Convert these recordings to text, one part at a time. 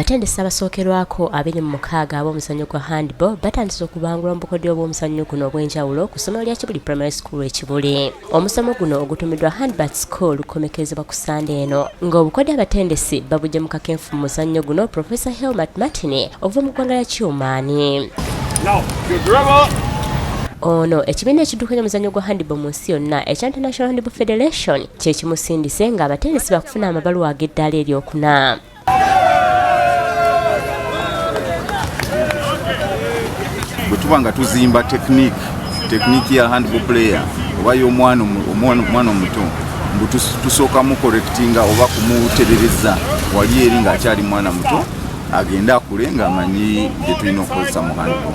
Abatendesi abasookerwako 26 ab'omuzannyo gwa handball batandise okubangulwa mu bukodyo bw'omuzannyo guno obw'enjawulo ku ssomero lya Kibuli Primary School Kibuli. Omusomo guno ogutumiddwa Handball School gukomekerezebwa ku Sande eno ng'obukodyo abatendesi babujje mu kakenfu mu muzannyo guno Professor Helmut Martin ova mu ggwanga lya Kiumaani. Ono ekibiina ekiddukanya omuzannyo gwa handball mu nsi yonna ekya International Handball Federation kye kimusindise ng'abatendesi bakufuna amabaluwa ag'eddaala eryokuna. Bwe tuba nga tuzimba tekiniki ya handball player oba y'omwana omuto mbu tusooka mu correctinga oba kumutereereza wali eri ng'akyali mwana muto agenda akule ng'amanyi bye tulina okukozesa mu handball.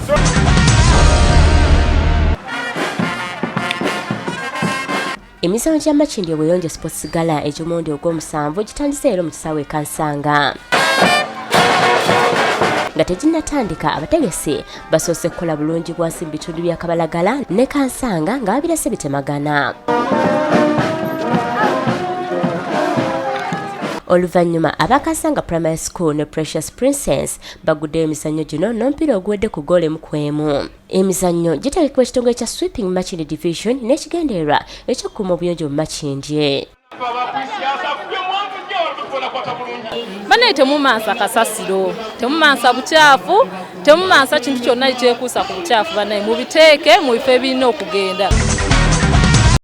Emizannyo gya Makindye weeyonje Sports Gala egy'omulundi ogw'omusanvu gitandise leero mu kisaawe e Kansanga. Nga teginnatandika abategesi basoose kukola bulungi bwasi mu bitundu bya Kabalagala ne Kansanga nga babirese bitemagana. Oluvannyuma abakansanga Primary School ne Precious Princess baguddeyo emizannyo gino n'omupiira oguwedde ku goal emu ku emu. Emizannyo gitegekebwa ekitongole kya Sweeping Makindye Division n'ekigendererwa eky'okukuuma obuyonjo mu Makindye. Banaye temumansa kasasiro, temumansa bukyafu, temumansa kintu kyonna ekyekuusa ku bukyafu banaye mubiteeke mu bifo ebirina okugenda.